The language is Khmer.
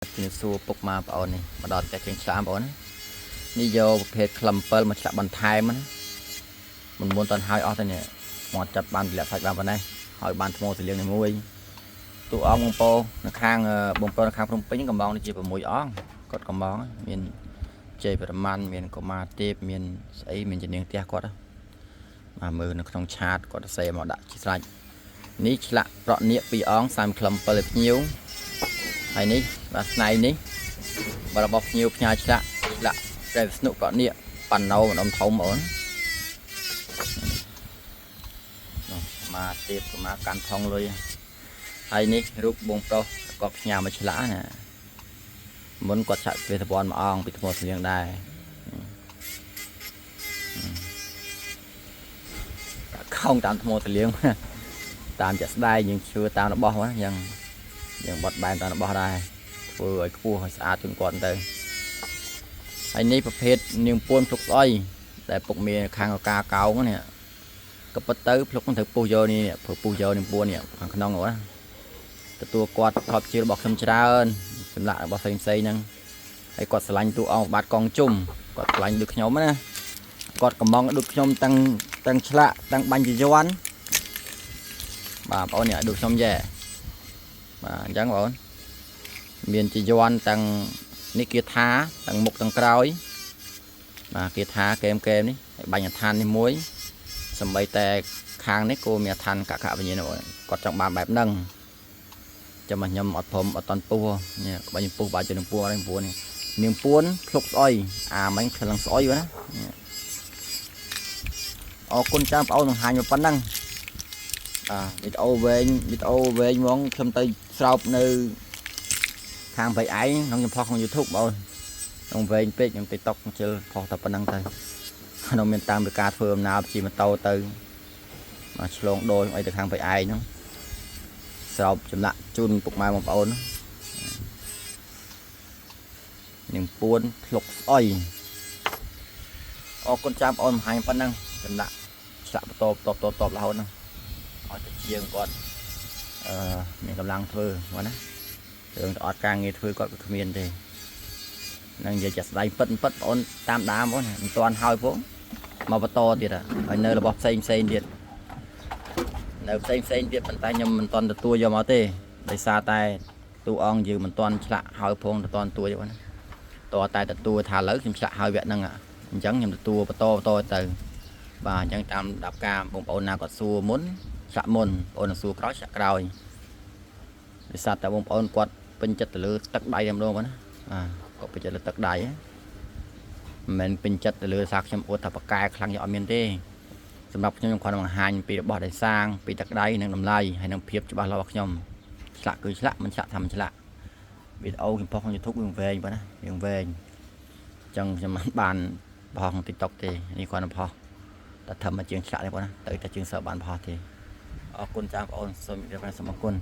ជំរាបសួរពុកម៉ែបងប្អូននេះមកដល់តែជាងឆ្លាមបងប្អូននេះយកប្រភេទក្លឹម7មកឆ្លាក់បន្ថែមណាមិនមុនតន់ហើយអស់ទៅនេះមកចាប់បានទម្លាក់សាច់បានប៉ុណ្ណេះហើយបានថ្មសលៀងនេះមួយតួអង្គបងប្អូននៅខាងបងប្អូននៅខាងភ្នំពេញកំងនេះជា6អង្គគាត់កំងមានជ័យប្រមាណមានកុមារទេពមានស្អីមានជំនាញផ្ទះគាត់មកមើលនៅក្នុងឆាតគាត់សេមកដាក់ជាស្រេចនេះឆ្លាក់ប្រក់នៀក2អង្គសាមក្លឹម7ឲ្យភ្ញៀវហើយនេះបាទស្នៃនេះរបស់ភ្ញៀវផ្ញើឆ្លាក់តែស្នុកប្រក់នៀកប៉ាណូម្ដុំធំបងមកទៀតមកកាន់ថងលុយហើយនេះរូបបងប្រុសគាត់ផ្ញើមកឆ្លាក់ណាមុនគាត់ឆាក់វាប្រព័ន្ធមួយអង្គពីថ្មស្លៀងដែរខំតាមថ្មស្លៀងតាមចាក់ស្ដាយយើងជឿតាមរបស់ហ្នឹងយ៉ាងបត់បែនតាមរបស់ដែរធ្វើឲ្យខ្ពស់ឲ្យស្អាតជូនគាត់ទៅហើយនេះប្រភេទនាងពួនភ្លុកស្អុយដែលពុកមានខាងកាកោងនេះក៏ប៉ុតទៅភ្លុកនឹងត្រូវពុះយកនេះព្រោះពុះយកនាងពួននេះខាងក្នុងហ្នឹងទទួលគាត់ខប់ជារបស់ខ្ញុំច្រើនចម្លាក់របស់ផ្សេងហ្នឹងហើយគាត់ឆ្លាញ់តួអង្គបាទកងជុំគាត់ឆ្លាញ់ដូចខ្ញុំណាគាត់កំងដូចខ្ញុំទាំងឆ្លាក់ទាំងបាញ់ជាយ័ន្តបាទបងប្អូននេះដូចខ្ញុំយ៉ែបាទអញ្ចឹងបងប្អូនមានជាយ័ន្តទាំងនេះគាថាទាំងមុខទាំងក្រោយបាទគាថាកេមនេះហើយបាញ់អាឋាននេះមួយសម្បីតែខាងនេះក៏មានអាឋានកកវិញ្ញាណគាត់ចង់បានបែបហ្នឹងចាំមកខ្ញុំអត់ព្រមអត់តន់ពុះនេះបាញ់ពុះបាច់ទៅនឹងពួរនេះពួរនេះនាងពួនភ្លុកស្អុយអាមិញខ្លាំងស្អុយណាអរគុណចាំបងប្អូនបង្ហាញមកប៉ុណ្ណឹងវីដេអូវែងហ្មងខ្ញុំទៅស្រោបនៅខាងបៃឯងក្នុងចំផុសក្នុង YouTube បងក្នុងវែងពេកខ្ញុំ TikTok ជិលផុសតែប៉ុណ្ណឹងទៅខ្ញុំមានតាមពីការធ្វើដំណើរជិះម៉ូតូទៅមកឆ្លងដូរអីទៅខាងបៃឯងហ្នឹងស្រោបចម្លាក់ជូនពុកម៉ែបងប្អូននាងពួនភ្លុកស្អុយអរគុណចាំបងប្អូនបង្ហាញប៉ុណ្ណឹងចម្លាក់ឆ្លាក់បន្តតបរហូតហ្នឹងឲ្យតែជាងគាត់មានកម្លាំងធ្វើមកណារឿងអត់ការងារធ្វើគាត់ក៏គ្មានទេនឹងនិយាយចាក់ស្ដាយពិតបងប្អូនតាមដានបងមិនទាន់ហើយផងមកបន្តទៀតហើយនៅរបស់ផ្សេងទៀតនៅផ្សេងទៀតប៉ុន្តែខ្ញុំមិនទាន់ទទួលយកមកទេដោយសារតែតួអង្គយើងមិនទាន់ឆ្លាក់ហើយផងមិនទាន់ទួយបងណាតើតែទទួលថាឥឡូវខ្ញុំឆ្លាក់ហើយវគ្គហ្នឹងអញ្ចឹងខ្ញុំទទួលបន្តទៅបាទអញ្ចឹងតាមដាប់ការបងប្អូនណាគាត់សួរមុនឆ្លាក់មុនបងប្អូនសួរក្រោយឆ្លាក់ក្រោយដោយសារតែបងប្អូនគាត់ពេញចិត្តទៅលើទឹកដៃតែម្ដងបងណាគាត់ពេញចិត្តលើទឹកដៃមិនមែនពេញចិត្តទៅលើសារខ្ញុំអួតថាបកកែខ្លាំងយ៉ាងអត់មានទេសម្រាប់ខ្ញុំគាត់បង្ហាញពីរបស់ដែលសាងពីទឹកដៃនិងតម្លៃហើយនិងភាពច្បាស់លាស់របស់ខ្ញុំឆ្លាក់គឺឆ្លាក់មិនឆ្លាក់ថាមិនឆ្លាក់វីដេអូខ្ញុំផុសក្នុង YouTube វាវែងបងណាវាវែងអញ្ចឹងខ្ញុំបានផុសក្នុង TikTok ទេនេះគាត់នឹងផុសតែធ្វើមកជាងឆ្លាក់ទេបងណាទៅតែជាងសើបានផុសទេអរគុណចាបងប្អូនសូមជម្រាបលាសូមអរគុណ